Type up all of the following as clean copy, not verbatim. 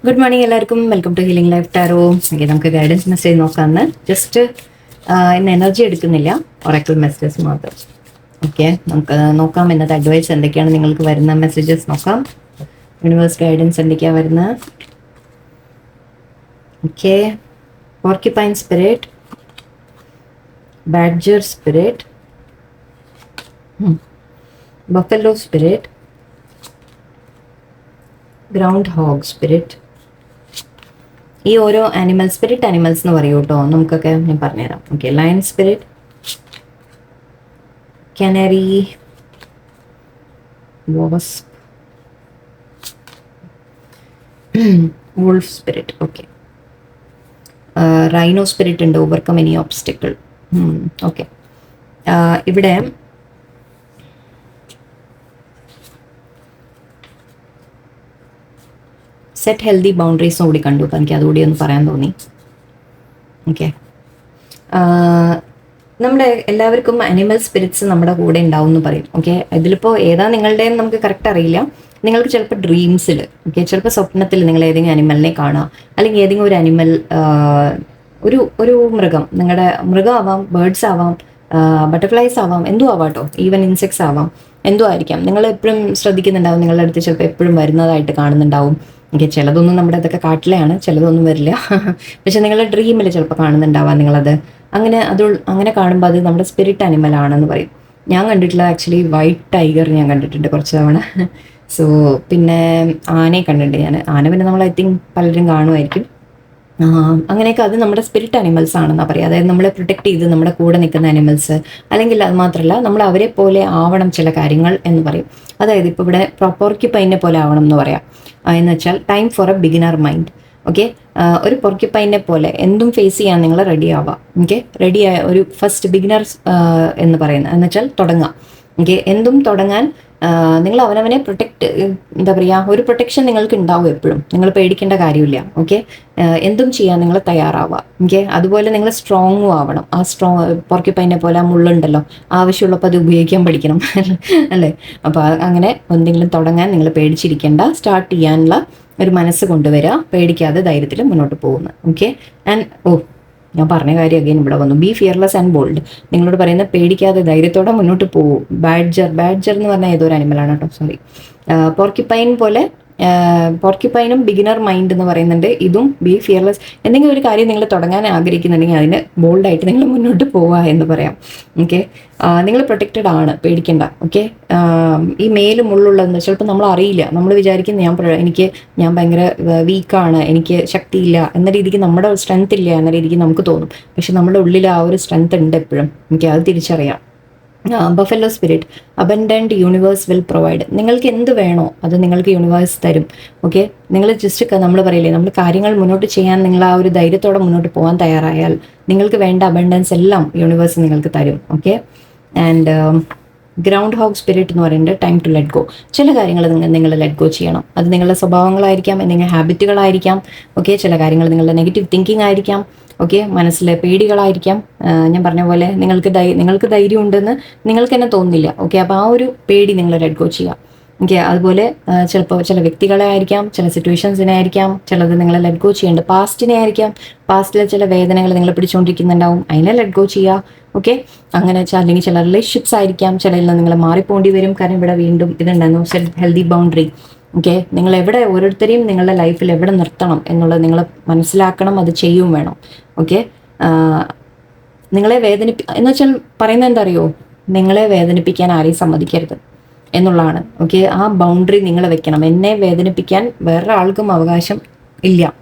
Good morning എല്ലാവർക്കും. Welcome to healing life tarot. Okay, നമുക്ക് guidance message നോക്കാമെന്ന്. Just ഇന്ന് എനർജി എടുക്കുന്നില്ല, ഒറാക്കിൾ മെസ്സേജസ് മാത്രം. ഓക്കെ, നമുക്ക് നോക്കാം ഇന്നത്തെ അഡ്വൈസ് എന്തൊക്കെയാണ് നിങ്ങൾക്ക് വരുന്ന മെസ്സേജസ് നോക്കാം. യൂണിവേഴ്സ് ഗൈഡൻസ് എന്തൊക്കെയാണ് വരുന്നത്? Okay, porcupine spirit, badger spirit, buffalo spirit, ground Hoeg spirit. ഈ ഓരോ അനിമൽസ് എന്ന് പറയൂ കേട്ടോ, നമുക്കൊക്കെ ഞാൻ പറഞ്ഞുതരാം. Okay, lion spirit, canary, wasp, wolf spirit. Okay, rhino spirit ഉണ്ട്, ഓവർകം എനി ഓബ്സ്റ്റിക്കിൾ. ഓക്കെ, ഇവിടെ സെറ്റ് ഹെൽത്തി ബൗണ്ടറീസും കൂടി കണ്ടു. അപ്പം എനിക്ക് അതുകൂടി ഒന്ന് പറയാൻ തോന്നി. ഓക്കെ, നമ്മുടെ എല്ലാവർക്കും അനിമൽ സ്പിരിറ്റ്സ് നമ്മുടെ കൂടെ ഉണ്ടാവും എന്ന് പറയും. ഓക്കെ, ഇതിലിപ്പോൾ ഏതാ നിങ്ങളുടെയെന്ന് നമുക്ക് കറക്റ്റ് അറിയില്ല. നിങ്ങൾക്ക് ചിലപ്പോൾ ഡ്രീംസിൽ, ഓക്കെ, ചിലപ്പോൾ സ്വപ്നത്തിൽ നിങ്ങൾ ഏതെങ്കിലും അനിമലിനെ കാണുക, അല്ലെങ്കിൽ ഏതെങ്കിലും ഒരു അനിമൽ, ഒരു മൃഗം, നിങ്ങളുടെ മൃഗമാവാം, ബേർഡ്സ് ആവാം, ബട്ടർഫ്ലൈസ് ആവാം, എന്തോ ആവാം കേട്ടോ, ഈവൻ ഇൻസെക്ട്സ് ആവാം, എന്തോ ആയിരിക്കാം. നിങ്ങൾ എപ്പോഴും ശ്രദ്ധിക്കുന്നുണ്ടാവും, നിങ്ങളുടെ അടുത്ത് ചിലപ്പോൾ എപ്പോഴും വരുന്നതായിട്ട് കാണുന്നുണ്ടാവും. ഓക്കെ, ചിലതൊന്നും നമ്മുടെ ഇതൊക്കെ കാട്ടിലെയാണ്, ചിലതൊന്നും വരില്ല. പക്ഷെ നിങ്ങളുടെ ഡ്രീമിൽ ചിലപ്പോൾ കാണുന്നുണ്ടാവാം നിങ്ങളത്. അങ്ങനെ കാണുമ്പോൾ അത് നമ്മുടെ സ്പിരിറ്റ് അനിമൽ ആണെന്ന് പറയും. ഞാൻ കണ്ടിട്ടുള്ള ആക്ച്വലി വൈറ്റ് ടൈഗർ ഞാൻ കണ്ടിട്ടുണ്ട് കുറച്ച് തവണ. സോ പിന്നെ ആനയെ കണ്ടിട്ടുണ്ട് ഞാൻ. ആന പിന്നെ നമ്മൾ ഐ തിങ്ക് പലരും കാണുമായിരിക്കും. അങ്ങനെയൊക്കെ അത് നമ്മുടെ സ്പിരിറ്റ് അനിമൽസ് ആണെന്നാണ് പറയുക. അതായത് നമ്മളെ പ്രൊട്ടക്ട് ചെയ്ത് നമ്മുടെ കൂടെ നിൽക്കുന്ന അനിമൽസ്, അല്ലെങ്കിൽ അത് മാത്രമല്ല നമ്മൾ അവരെ പോലെ ആവണം ചില കാര്യങ്ങൾ എന്ന് പറയും. അതായത് ഇപ്പോൾ ഇവിടെ പോർക്യുപൈനെ പോലെ ആവണം എന്ന് പറയാം. എന്ന് വെച്ചാൽ time for A beginner mind. Okay, ഒരു പോർക്യുപൈനെ പോലെ എന്തും ഫേസ് ചെയ്യാൻ നിങ്ങൾ റെഡി ആവാം. ഓക്കെ, റെഡിയായ ഒരു ഫസ്റ്റ് ബിഗിനേഴ്സ് എന്ന് പറയുന്നത് എന്ന് വെച്ചാൽ തുടങ്ങാം. ഓക്കെ, എന്തും തുടങ്ങാൻ നിങ്ങൾ അവനവനെ പ്രൊട്ടക്റ്റ്, എന്താ പറയുക, ഒരു പ്രൊട്ടക്ഷൻ നിങ്ങൾക്ക് ഉണ്ടാവും എപ്പോഴും. നിങ്ങൾ പേടിക്കേണ്ട കാര്യമില്ല. ഓക്കെ, എന്തും ചെയ്യാൻ നിങ്ങൾ തയ്യാറാവുക. ഓക്കെ, അതുപോലെ നിങ്ങൾ സ്ട്രോങ്ങും ആവണം. ആ പോർക്യുപൈനെ പോലെ ആ മുള്ളുണ്ടല്ലോ, ആവശ്യമുള്ളപ്പോൾ അത് ഉപയോഗിക്കാൻ പഠിക്കണം. അല്ലേ? അപ്പോൾ അങ്ങനെ എന്തെങ്കിലും തുടങ്ങാൻ നിങ്ങൾ പേടിച്ചിരിക്കേണ്ട, സ്റ്റാർട്ട് ചെയ്യാനുള്ള ഒരു മനസ്സ് കൊണ്ടുവരിക, പേടിക്കാതെ ധൈര്യത്തിൽ മുന്നോട്ട് പോകുന്നത്. ഓക്കെ, ആൻഡ് ഞാൻ പറഞ്ഞ കാര്യം അഗൈൻ ഇവിടെ വന്നു. B fearless and bold. നിങ്ങളോട് പറയുന്ന പേടിക്കാതെ ധൈര്യത്തോടെ മുന്നോട്ട് പോകും. ബാഡ്ജർ എന്ന് പറഞ്ഞാൽ ഏതോ ഒരു അനിമലാണ് കേട്ടോ, സോറി. പോർക്യുപൈനും ബിഗിനർ മൈൻഡ് എന്ന് പറയുന്നുണ്ട്. ഇതും ബി ഫിയർലെസ്. എന്തെങ്കിലും ഒരു കാര്യം നിങ്ങൾ തുടങ്ങാൻ ആഗ്രഹിക്കുന്നുണ്ടെങ്കിൽ അതിന് ബോൾഡായിട്ട് നിങ്ങൾ മുന്നോട്ട് പോവുക എന്ന് പറയാം. ഓക്കെ, നിങ്ങൾ പ്രൊട്ടക്റ്റഡ് ആണ്, പേടിക്കണ്ട. ഓക്കെ, ഈ മേല് മുള്ളുള്ളതെന്ന് ചിലപ്പോൾ നമ്മൾ അറിയില്ല. നമ്മൾ വിചാരിക്കുന്ന ഞാൻ ഭയങ്കര വീക്കാണ്, എനിക്ക് ശക്തിയില്ല എന്ന രീതിക്ക്, നമ്മുടെ സ്ട്രെങ്ത് ഇല്ല എന്ന രീതിക്ക് നമുക്ക് തോന്നും. പക്ഷെ നമ്മുടെ ഉള്ളിൽ ആ ഒരു സ്ട്രെങ്ത് ഉണ്ട് എപ്പോഴും. എനിക്ക് അത് തിരിച്ചറിയാം. Buffalo spirit, abundant universe will provide. നിങ്ങൾക്ക് എന്ത് വേണോ അത് നിങ്ങൾക്ക് യൂണിവേഴ്സ് തരും. ഓക്കെ, നിങ്ങൾ ജസ്റ്റ് നമ്മൾ പറയില്ലേ, നമ്മൾ കാര്യങ്ങൾ മുന്നോട്ട് ചെയ്യാൻ നിങ്ങൾ ആ ഒരു ധൈര്യത്തോടെ മുന്നോട്ട് പോകാൻ തയ്യാറായാൽ നിങ്ങൾക്ക് വേണ്ട അബൻഡൻസ് എല്ലാം യൂണിവേഴ്സ് നിങ്ങൾക്ക് തരും. Okay, and ground Hoeg spirit എന്ന് പറയുന്നത് ടൈം ടു ലെറ്റ് ഗോ. ചില കാര്യങ്ങൾ നിങ്ങൾ ലെറ്റ് ഗോ ചെയ്യണം. അത് നിങ്ങളുടെ സ്വഭാവങ്ങളായിരിക്കാം, എന്തെങ്കിലും ഹാബിറ്റുകളായിരിക്കാം. ഓക്കെ, ചില കാര്യങ്ങൾ നിങ്ങളുടെ നെഗറ്റീവ് തിങ്കിങ് ആയിരിക്കാം. ഓക്കെ, മനസ്സിലെ പേടികളായിരിക്കാം. ഞാൻ പറഞ്ഞ പോലെ നിങ്ങൾക്ക് ധൈര്യം ഉണ്ടെന്ന് നിങ്ങൾക്ക് തന്നെ തോന്നുന്നില്ല. ഓക്കെ, അപ്പോൾ ആ ഒരു പേടി നിങ്ങൾ ലെറ്റ് ഗോ ചെയ്യുക. ഓക്കെ, അതുപോലെ ചിലപ്പോൾ ചില വ്യക്തികളെ ആയിരിക്കാം, ചില സിറ്റുവേഷൻസിനെ ആയിരിക്കാം, ചിലത് നിങ്ങൾ ലെറ്റ് ഗോ ചെയ്യേണ്ടത് പാസ്റ്റിനെ ആയിരിക്കാം. പാസ്റ്റിലെ ചില വേദനകൾ നിങ്ങൾ പിടിച്ചുകൊണ്ടിരിക്കുന്നുണ്ടാവും, അതിനെ ലെറ്റ് ഗോ ചെയ്യുക. ഓക്കെ, അങ്ങനെ അല്ലെങ്കിൽ ചില റിലേഷൻഷിപ്സ് ആയിരിക്കാം, ചിലതിൽ നിങ്ങൾ മാറിപ്പോണ്ടി വരും. കാരണം ഇവിടെ വീണ്ടും ഇതുണ്ടായിരുന്നു സെൽഫ് ഹെൽത്തി ബൗണ്ടറി. ഓക്കെ, നിങ്ങൾ ഓരോരുത്തരെയും നിങ്ങളുടെ ലൈഫിൽ എവിടെ നിർത്തണം എന്നുള്ളത് നിങ്ങൾ മനസ്സിലാക്കണം, അത് ചെയ്യും വേണം. ഓക്കെ, നിങ്ങളെ എന്ന് വെച്ചാൽ പറയുന്നത് എന്താ അറിയോ, നിങ്ങളെ വേദനിപ്പിക്കാൻ ആരെയും സമ്മതിക്കരുത് എന്നുള്ളതാണ്. ഓക്കെ, ആ ബൗണ്ടറി നിങ്ങൾ വെക്കണം. എന്നെ വേദനിപ്പിക്കാൻ വേറെ ആൾക്കും അവകാശം ഇല്ല.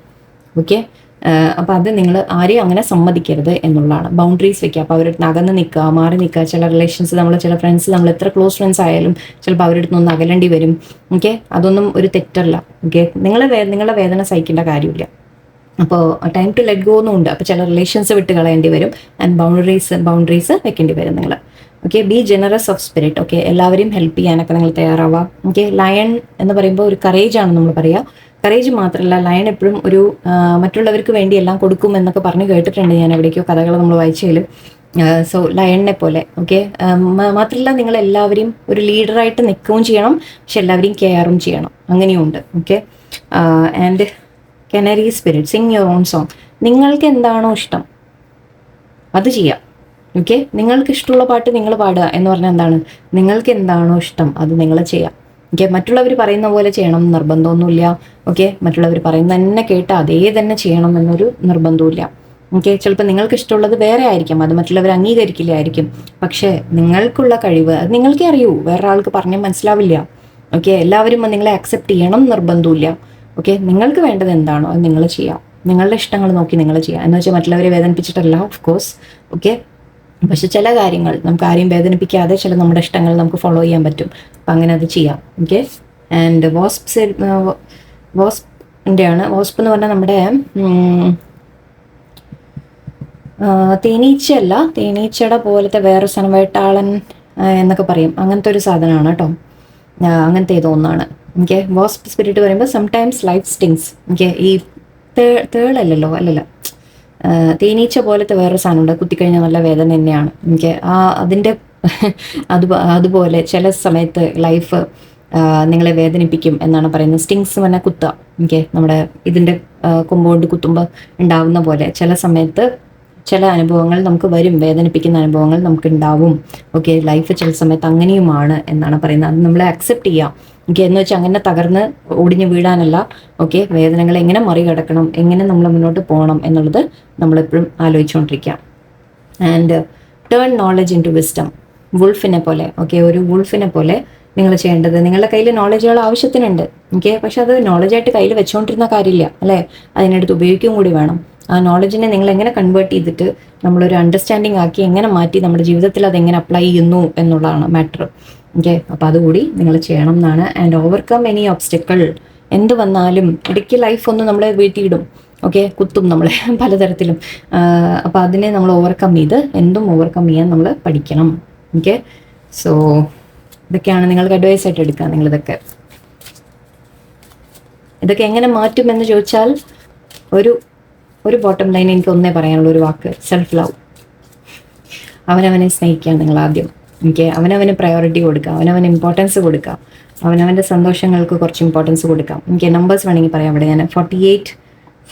ഓക്കെ, അപ്പോൾ അത് നിങ്ങൾ ആരെയും അങ്ങനെ സമ്മതിക്കരുത് എന്നുള്ളതാണ്. ബൗണ്ടറീസ് വെക്കുക. അപ്പോൾ അവരുടെ അകന്ന് നിൽക്കുക, മാറി നിൽക്കുക. ചില റിലേഷൻസ്, ചില ഫ്രണ്ട്സ്, നമ്മൾ എത്ര ക്ലോസ് ഫ്രണ്ട്സ് ആയാലും ചിലപ്പോൾ അവരുടെ അടുത്ത് നിന്ന് അകലേണ്ടി വരും. ഓക്കെ, അതൊന്നും ഒരു തെറ്റല്ല. ഓക്കെ, നിങ്ങളുടെ വേദന സഹിക്കേണ്ട കാര്യമില്ല. അപ്പോൾ ടൈം ടു ലെറ്റ് ഗോ എന്നുണ്ട്. അപ്പോൾ ചില റിലേഷൻസ് വിട്ട് കളയേണ്ടി വരും. ആൻഡ് ബൗണ്ടറീസ് വെക്കേണ്ടി വരും നിങ്ങൾ. Okay, B generous of spirit. Okay, എല്ലാവരെയും ഹെൽപ്പ് ചെയ്യാനൊക്കെ നിങ്ങൾ തയ്യാറാവാം. ഓക്കെ, ലയൺ എന്ന് പറയുമ്പോൾ ഒരു കറേജ് ആണ് നമ്മൾ പറയുക. കറേജ് മാത്രമല്ല, ലയൺ എപ്പോഴും ഒരു മറ്റുള്ളവർക്ക് വേണ്ടി എല്ലാം കൊടുക്കും എന്നൊക്കെ പറഞ്ഞ് കേട്ടിട്ടുണ്ട് ഞാൻ എവിടേക്കോ കഥകൾ നമ്മൾ വായിച്ചാലും. സോ ലയണിനെ പോലെ. ഓക്കെ, മാത്രമല്ല നിങ്ങൾ എല്ലാവരെയും ഒരു ലീഡറായിട്ട് നിൽക്കുകയും ചെയ്യണം, പക്ഷെ എല്ലാവരെയും കെയറും ചെയ്യണം. അങ്ങനെയുണ്ട്. Okay, and canary spirit, sing your own song. നിങ്ങൾക്ക് എന്താണോ ഇഷ്ടം അത് ചെയ്യാം. ഓക്കെ, നിങ്ങൾക്ക് ഇഷ്ടമുള്ള പാട്ട് നിങ്ങൾ പാടുക എന്ന് പറഞ്ഞാൽ എന്താണ്, നിങ്ങൾക്ക് എന്താണോ ഇഷ്ടം അത് നിങ്ങൾ ചെയ്യാം. ഓക്കെ, മറ്റുള്ളവർ പറയുന്ന പോലെ ചെയ്യണം എന്ന് നിർബന്ധമൊന്നുമില്ല. ഓക്കെ, മറ്റുള്ളവർ പറയുന്ന തന്നെ കേട്ട് അതേ തന്നെ ചെയ്യണം എന്നൊരു നിർബന്ധവുമില്ല. ഓക്കെ, ചിലപ്പോൾ നിങ്ങൾക്ക് ഇഷ്ടമുള്ളത് വേറെ ആയിരിക്കും, അത് മറ്റുള്ളവർ അംഗീകരിക്കില്ലായിരിക്കും. പക്ഷേ നിങ്ങൾക്കുള്ള കഴിവ് അത് നിങ്ങൾക്കേ അറിയൂ, വേറെ ആൾക്ക് പറഞ്ഞാൽ മനസ്സിലാവില്ല. ഓക്കെ, എല്ലാവരും നിങ്ങളെ അക്സെപ്റ്റ് ചെയ്യണം നിർബന്ധമില്ല. ഓക്കെ, നിങ്ങൾക്ക് വേണ്ടത് എന്താണോ അത് നിങ്ങൾ ചെയ്യാം. നിങ്ങളുടെ ഇഷ്ടങ്ങൾ നോക്കി നിങ്ങൾ ചെയ്യാം. എന്ന് വെച്ചാൽ മറ്റുള്ളവരെ വേദനിപ്പിച്ചിട്ടല്ല, ഓഫ് കോഴ്സ്. ഓക്കെ, പക്ഷെ ചില കാര്യങ്ങൾ നമുക്ക് ആരെയും വേദനിപ്പിക്കാതെ ചില നമ്മുടെ ഇഷ്ടങ്ങൾ നമുക്ക് ഫോളോ ചെയ്യാൻ പറ്റും. അപ്പം അങ്ങനെ അത് ചെയ്യാം. ഓക്കെ, ആൻഡ് വാസ്പിൻ്റെ ആണ്. വാസ്പ് എന്ന് പറഞ്ഞാൽ നമ്മുടെ തേനീച്ചയല്ല, തേനീച്ചയുടെ പോലത്തെ വേറെ സാധനം, വേട്ടാളൻ എന്നൊക്കെ പറയും, അങ്ങനത്തെ ഒരു സാധനമാണ് കേട്ടോ. അങ്ങനത്തെ ഏതോ ഒന്നാണ്. ഓക്കെ, വാസ്പ് സ്പിരിറ്റ് പറയുമ്പോൾ സംടൈംസ് ലൈഫ് സ്റ്റിങ്സ്. ഓക്കെ, ഈ തേളല്ലല്ലോ, അല്ലല്ല, തേനീച്ച പോലത്തെ വേറൊരു സാധനമുണ്ട്, കുത്തിക്കഴിഞ്ഞാൽ നല്ല വേദന തന്നെയാണ്. ഓക്കെ, അതിൻ്റെ അതുപോലെ ചില സമയത്ത് ലൈഫ് നിങ്ങളെ വേദനിപ്പിക്കും എന്നാണ് പറയുന്നത്. സ്റ്റിങ്സ് പറഞ്ഞാൽ കുത്തുക. ഓക്കെ, നമ്മുടെ ഇതിൻ്റെ കൊമ്പുകൊണ്ട് കുത്തുമ്പോൾ ഉണ്ടാവുന്ന പോലെ ചില സമയത്ത് ചില അനുഭവങ്ങൾ നമുക്ക് വരും, വേദനിപ്പിക്കുന്ന അനുഭവങ്ങൾ നമുക്ക് ഉണ്ടാവും. ഓക്കെ, ലൈഫ് ചില സമയത്ത് അങ്ങനെയുമാണ് എന്നാണ് പറയുന്നത്. അത് നമ്മളെ അക്സെപ്റ്റ് ചെയ്യാം. ഓക്കെ, എന്ന് വെച്ചാൽ അങ്ങനെ തകർന്ന് ഒടിഞ്ഞു വീഴാനല്ല. ഓക്കെ, വേദനകളെ എങ്ങനെ മറികടക്കണം, എങ്ങനെ നമ്മൾ മുന്നോട്ട് പോകണം എന്നുള്ളത് നമ്മളെപ്പോഴും ആലോചിച്ചുകൊണ്ടിരിക്കുക. And turn knowledge into wisdom, വുൾഫിനെ പോലെ. ഓക്കെ, ഒരു വുൾഫിനെ പോലെ നിങ്ങൾ ചെയ്യേണ്ടത്, നിങ്ങളുടെ കയ്യിൽ നോളജുകൾ ആവശ്യത്തിനുണ്ട്. ഓക്കെ, പക്ഷെ അത് നോളജായിട്ട് കയ്യിൽ വെച്ചുകൊണ്ടിരുന്ന കാര്യമില്ല അല്ലേ, അതിനടുത്ത് ഉപയോഗിക്കുകയും കൂടി വേണം. ആ നോളജിനെ നിങ്ങൾ എങ്ങനെ കൺവേർട്ട് ചെയ്തിട്ട് നമ്മളൊരു അണ്ടർസ്റ്റാൻഡിങ് ആക്കി എങ്ങനെ മാറ്റി നമ്മുടെ ജീവിതത്തിൽ അതെങ്ങനെ അപ്ലൈ ചെയ്യുന്നു എന്നുള്ളതാണ് മാറ്റർ. ഓക്കെ, അപ്പോൾ അതുകൂടി നിങ്ങൾ ചെയ്യണം എന്നാണ്. ആൻഡ് ഓവർകം എനി ഒബ്സ്റ്റക്കിൾ, എന്ത് വന്നാലും ഇടയ്ക്ക് ലൈഫ് ഒന്ന് നമ്മളെ വീട്ടിയിടും. ഓക്കെ, കുത്തും നമ്മളെ പലതരത്തിലും. അപ്പോൾ അതിനെ നമ്മൾ ഓവർകം ചെയ്ത് എന്തും ഓവർകം ചെയ്യാൻ നമ്മൾ പഠിക്കണം. ഓക്കെ, സോ ഇതൊക്കെയാണ് നിങ്ങൾക്ക് അഡ്വൈസ് ആയിട്ട് എടുക്കുക. ഇതൊക്കെ എങ്ങനെ മാറ്റുമെന്ന് ചോദിച്ചാൽ ഒരു ബോട്ടം ലൈൻ എനിക്ക് ഒന്നേ പറയാനുള്ള ഒരു വാക്ക്, സെൽഫ് ലവ്. അവനവനെ സ്നേഹിക്കാൻ നിങ്ങൾ ആദ്യം. ഓക്കെ, അവനവന് പ്രയോറിറ്റി കൊടുക്കുക, അവനവന് ഇമ്പോർട്ടൻസ് കൊടുക്കുക, അവനവൻ്റെ സന്തോഷങ്ങൾക്ക് കുറച്ച് ഇമ്പോർട്ടൻസ് കൊടുക്കാം. എനിക്ക് നമ്പേഴ്സ് വേണമെങ്കിൽ പറയാം. അവിടെ ഞാൻ 48,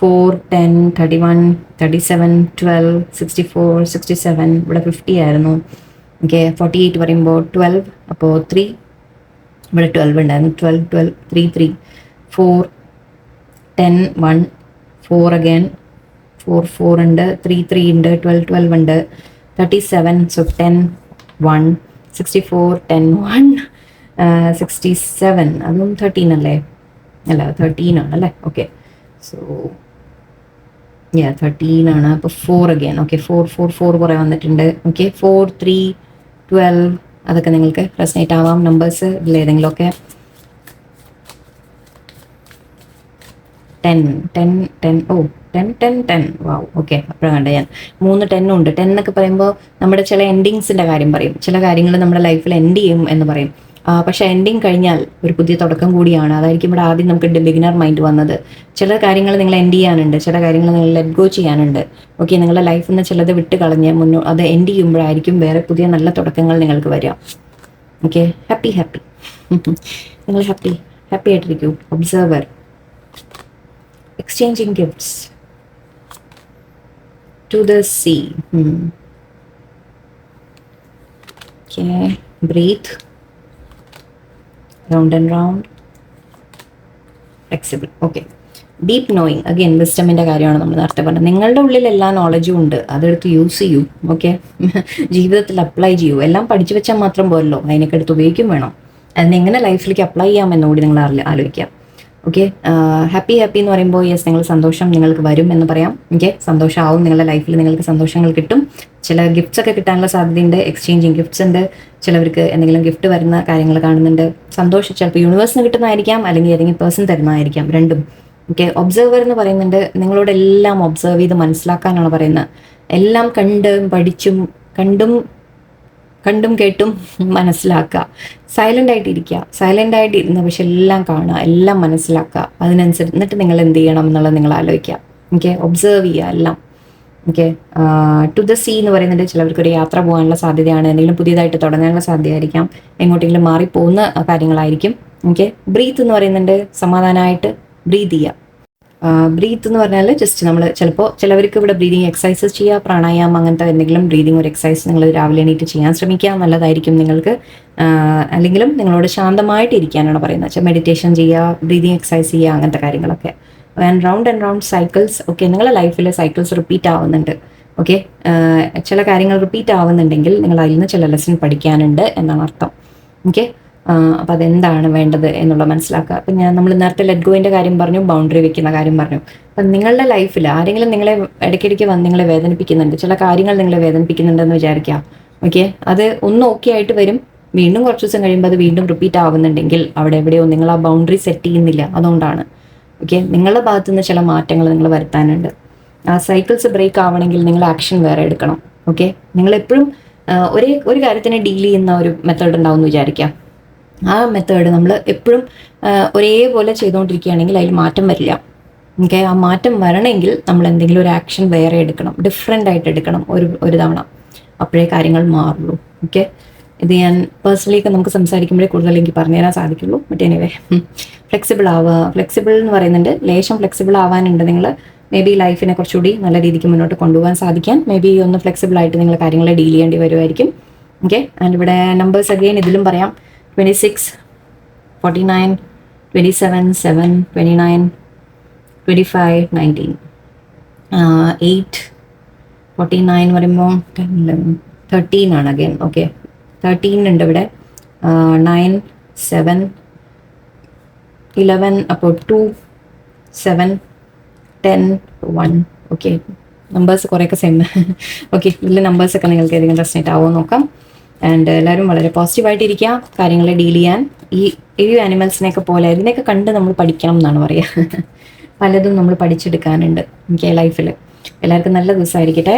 4, 10, 31, 37, 12, 64, 67, ഇവിടെ 50 ആയിരുന്നു. ഓക്കെ, 48 പറയുമ്പോൾ 12, അപ്പോൾ 3, ഇവിടെ 12 ഉണ്ടായിരുന്നു. 12, 12, 3, 3, 4, 10, 1, 4 again, 4, 4 ഉണ്ട്, 3, 3 ഉണ്ട്, 12, 12 ഉണ്ട്, 37, so 10, 1, 64, 10, 1, 67, അതും 13 അല്ലേ, അല്ല 13 ആണല്ലേ. ഓക്കെ, സോ 13 ആണ്. അപ്പോൾ 4 again. ഓക്കെ, 4, 4, 4 കുറേ വന്നിട്ടുണ്ട്. ഓക്കെ, 4, 3, 12, അതൊക്കെ നിങ്ങൾക്ക് റെസനേറ്റ് ആവാം നമ്പേഴ്സ് ഇതിലേതെങ്കിലുമൊക്കെ. 10, 10, 10, 10, 10, 10, വാവ്. ഓക്കെ, അപ്പോഴാണ് കണ്ടത് ഞാൻ 3 10 ഉണ്ട്. 10 എന്നൊക്കെ പറയുമ്പോൾ നമ്മുടെ ചില എൻഡിങ്സിൻ്റെ കാര്യം പറയും, ചില കാര്യങ്ങൾ നമ്മുടെ ലൈഫിൽ എൻഡ് ചെയ്യും എന്ന് പറയും. പക്ഷെ എൻഡിങ് കഴിഞ്ഞാൽ ഒരു പുതിയ തുടക്കം കൂടിയാണ്. അതായിരിക്കും ഇവിടെ ആദ്യം നമുക്ക് ബിഗിനർ മൈൻഡ് വന്നത്. ചില കാര്യങ്ങൾ നിങ്ങൾ എൻഡ് ചെയ്യാനുണ്ട്, ചില കാര്യങ്ങൾ നിങ്ങൾ ലെറ്റ് ഗോ ചെയ്യാനുണ്ട്. ഓക്കെ, നിങ്ങളുടെ ലൈഫിൽ നിന്ന് ചിലത് വിട്ട് കളഞ്ഞ് അത് എൻഡ് ചെയ്യുമ്പോഴായിരിക്കും വേറെ പുതിയ നല്ല തുടക്കങ്ങൾ നിങ്ങൾക്ക് വരിക. ഓക്കെ, ഹാപ്പി നിങ്ങൾ ഹാപ്പി ആയിട്ടിരിക്കൂ. Observer, exchanging gifts to the sea. Okay, breathe, round and round, flexible. Okay, deep knowing, again വിസ്ഡമിൻ്റെ കാര്യമാണ് നമ്മൾ നേരത്തെ പറഞ്ഞത്. നിങ്ങളുടെ ഉള്ളിൽ എല്ലാ നോളജും ഉണ്ട്, അതെടുത്ത് യൂസ് ചെയ്യൂ. ഓക്കെ, ജീവിതത്തിൽ അപ്ലൈ ചെയ്യൂ. എല്ലാം പഠിച്ചു വെച്ചാൽ മാത്രം പോരല്ലോ, അതിനൊക്കെ എടുത്ത് ഉപയോഗിക്കും വേണം. അതിനെങ്ങനെ ലൈഫിലേക്ക് അപ്ലൈ ചെയ്യാമെന്നുകൂടി നിങ്ങൾ ആലോചിക്കാം. ഓക്കെ, ഹാപ്പി എന്ന് പറയുമ്പോൾ യെസ്, നിങ്ങൾ സന്തോഷം നിങ്ങൾക്ക് വരും എന്ന് പറയാം. ഓക്കെ, സന്തോഷമാവും നിങ്ങളുടെ ലൈഫിൽ, നിങ്ങൾക്ക് സന്തോഷങ്ങൾ കിട്ടും. ചില ഗിഫ്റ്റ്സ് ഒക്കെ കിട്ടാനുള്ള സാധ്യതയുണ്ട്, എക്സ്ചേഞ്ചിങ് ഗിഫ്റ്റ്സ് ഉണ്ട്. ചിലവർക്ക് എന്തെങ്കിലും ഗിഫ്റ്റ് വരുന്ന കാര്യങ്ങൾ കാണുന്നുണ്ട്. സന്തോഷം ചിലപ്പോൾ യൂണിവേഴ്സിന് കിട്ടുന്നതായിരിക്കാം, അല്ലെങ്കിൽ ഏതെങ്കിലും പേഴ്സൺ തരുന്നതായിരിക്കാം, രണ്ടും. ഓക്കെ, ഒബ്സർവർ എന്ന് പറയുന്നുണ്ട്, നിങ്ങളോട് എല്ലാം ഒബ്സർവ് ചെയ്ത് മനസ്സിലാക്കാനാണ് പറയുന്നത്. എല്ലാം കണ്ടും കേട്ടും മനസ്സിലാക്കുക. സൈലൻ്റ് ആയിട്ടിരുന്ന് പക്ഷെ എല്ലാം കാണുക, എല്ലാം മനസ്സിലാക്കുക. അതിനനുസരിച്ച് എന്നിട്ട് നിങ്ങൾ എന്ത് ചെയ്യണം എന്നുള്ളത് നിങ്ങൾ ആലോചിക്കുക. ഓക്കെ, ഒബ്സർവ് ചെയ്യുക എല്ലാം. ഓക്കെ, ടു ദ സീ എന്ന് പറയുന്നത് ചിലവർക്കൊരു യാത്ര പോകാനുള്ള സാധ്യതയാണ്, എന്തെങ്കിലും പുതിയതായിട്ട് തുടങ്ങാനുള്ള സാധ്യതയായിരിക്കാം, എങ്ങോട്ടെങ്കിലും മാറിപ്പോകുന്ന കാര്യങ്ങളായിരിക്കും. ഓക്കെ, ബ്രീത്ത് എന്ന് പറയുന്നുണ്ട്, സമാധാനമായിട്ട് ബ്രീത്ത് ചെയ്യുക. ബ്രീത്ത് എന്ന് പറഞ്ഞാൽ ജസ്റ്റ് നമ്മൾ ചിലപ്പോൾ ചിലവർക്ക് ഇവിടെ ബ്രീതിങ് എക്സസൈസസ് ചെയ്യുക, പ്രാണായാമം അങ്ങനത്തെ എന്തെങ്കിലും ബ്രീതിങ് ഒരു എക്സസൈസ് നിങ്ങൾ രാവിലെ എണീറ്റ് ചെയ്യാൻ ശ്രമിക്കുക, നല്ലതായിരിക്കും നിങ്ങൾക്ക്. അല്ലെങ്കിലും നിങ്ങളോട് ശാന്തമായിട്ട് ഇരിക്കാനാണ് പറയുന്നത്. വെച്ചാൽ മെഡിറ്റേഷൻ ചെയ്യുക, ബ്രീതിങ് എക്സസൈസ് ചെയ്യുക, അങ്ങനത്തെ കാര്യങ്ങളൊക്കെ. And round cycles. ഓക്കെ, നിങ്ങളുടെ ലൈഫിൽ സൈക്കിൾസ് റിപ്പീറ്റ് ആവുന്നുണ്ട്. ഓക്കെ, ചില കാര്യങ്ങൾ റിപ്പീറ്റ് ആവുന്നുണ്ടെങ്കിൽ നിങ്ങൾ അതിൽ നിന്ന് ചില ലെസൺ പഠിക്കാനുണ്ട് എന്നാണ് അർത്ഥം. ഓക്കെ, അപ്പോൾ അതെന്താണ് വേണ്ടത് എന്നുള്ള മനസ്സിലാക്കുക. അപ്പം നമ്മൾ നേരത്തെ ലെറ്റ് ഗോയിൻ്റെ കാര്യം പറഞ്ഞു, ബൗണ്ടറി വെക്കുന്ന കാര്യം പറഞ്ഞു. അപ്പം നിങ്ങളുടെ ലൈഫിൽ ആരെങ്കിലും നിങ്ങളെ ഇടയ്ക്കിടയ്ക്ക് വന്ന് നിങ്ങളെ വേദനിപ്പിക്കുന്നുണ്ട്, ചില കാര്യങ്ങൾ നിങ്ങളെ വേദനിപ്പിക്കുന്നുണ്ടെന്ന് വിചാരിക്കുക. ഓക്കെ, അത് ഒന്ന് ഓക്കെ ആയിട്ട് വരും, വീണ്ടും കുറച്ച് ദിവസം കഴിയുമ്പോൾ അത് വീണ്ടും റിപ്പീറ്റ് ആവുന്നുണ്ടെങ്കിൽ അവിടെ എവിടെയോ നിങ്ങൾ ആ ബൗണ്ടറി സെറ്റ് ചെയ്യുന്നില്ല, അതുകൊണ്ടാണ്. ഓക്കെ, നിങ്ങളുടെ ഭാഗത്തുനിന്ന് ചില മാറ്റങ്ങൾ നിങ്ങൾ വരുത്താനുണ്ട്. ആ സൈക്കിൾസ് ബ്രേക്ക് ആവണമെങ്കിൽ നിങ്ങൾ ആക്ഷൻ വേറെ എടുക്കണം. ഓക്കെ, നിങ്ങളെപ്പോഴും ഒരു കാര്യത്തിനെ ഡീൽ ചെയ്യുന്ന ഒരു മെത്തേഡ് ഉണ്ടാവും എന്ന് വിചാരിക്കാം. ആ മെത്തേഡ് നമ്മൾ എപ്പോഴും ഒരേപോലെ ചെയ്തുകൊണ്ടിരിക്കുകയാണെങ്കിൽ അതിൽ മാറ്റം വരില്ല. ഓക്കെ, ആ മാറ്റം വരണമെങ്കിൽ നമ്മൾ എന്തെങ്കിലും ഒരു ആക്ഷൻ വേറെ എടുക്കണം, ഡിഫറെൻ്റ് ആയിട്ട് എടുക്കണം ഒരു തവണ, അപ്പോഴേ കാര്യങ്ങൾ മാറുള്ളൂ. ഓക്കെ, ഇത് ഞാൻ പേഴ്സണലി ഒക്കെ നമുക്ക് സംസാരിക്കുമ്പോഴേ കൂടുതൽ എനിക്ക് പറഞ്ഞുതരാൻ സാധിക്കുള്ളൂ. ബട്ട് എനിവേ, ഫ്ലെക്സിബിൾ ആവുക. ഫ്ലെക്സിബിൾ എന്ന് പറയുന്നുണ്ട്, ലേശം ഫ്ലെക്സിബിൾ ആവാനുണ്ട്. നിങ്ങൾ മേ ബി ലൈഫിനെ കുറച്ചുകൂടി നല്ല രീതിക്ക് മുന്നോട്ട് കൊണ്ടുപോകാൻ സാധിക്കാൻ മേ ബി ഒന്ന് ഫ്ലെക്സിബിൾ ആയിട്ട് നിങ്ങൾ കാര്യങ്ങളെ ഡീൽ ചെയ്യേണ്ടി വരുമായിരിക്കും. ഓക്കെ, ആൻഡ് ഇവിടെ നമ്പേഴ്സ് അഗെയിൻ ഇതിലും പറയാം. 26, 49, 27, 7, 29, 25, 19, 8, 49 പറയുമ്പോൾ 10, 11, 13 ആണ് അഗെയിൻ. ഓക്കെ, 13 ഉണ്ട് ഇവിടെ. 9, 7, 11, അപ്പോൾ 2, 7, 10, 1. ഓക്കെ, നമ്പേഴ്സ് കുറേയൊക്കെ സെയിം. ഓക്കെ, ഇതിലെ നമ്പേഴ്സൊക്കെ നിങ്ങൾക്ക് ഏതെങ്കിലും റെസനേറ്റ് ആവുമോ നോക്കാം. ആൻഡ് എല്ലാവരും വളരെ പോസിറ്റീവായിട്ടിരിക്കുക, കാര്യങ്ങളെ ഡീൽ ചെയ്യാൻ. ഈ ആനിമൽസിനെയൊക്കെ പോലെ ഇതിനെയൊക്കെ കണ്ട് നമ്മൾ പഠിക്കണം എന്നാണ് പറയുക. പലതും നമ്മൾ പഠിച്ചെടുക്കാനുണ്ട് എനിക്ക് ലൈഫിൽ. എല്ലാവർക്കും നല്ല ദിവസമായിരിക്കട്ടെ.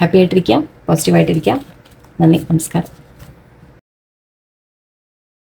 ഹാപ്പി ആയിട്ടിരിക്കുക, പോസിറ്റീവായിട്ടിരിക്കുക. നന്ദി, നമസ്കാരം.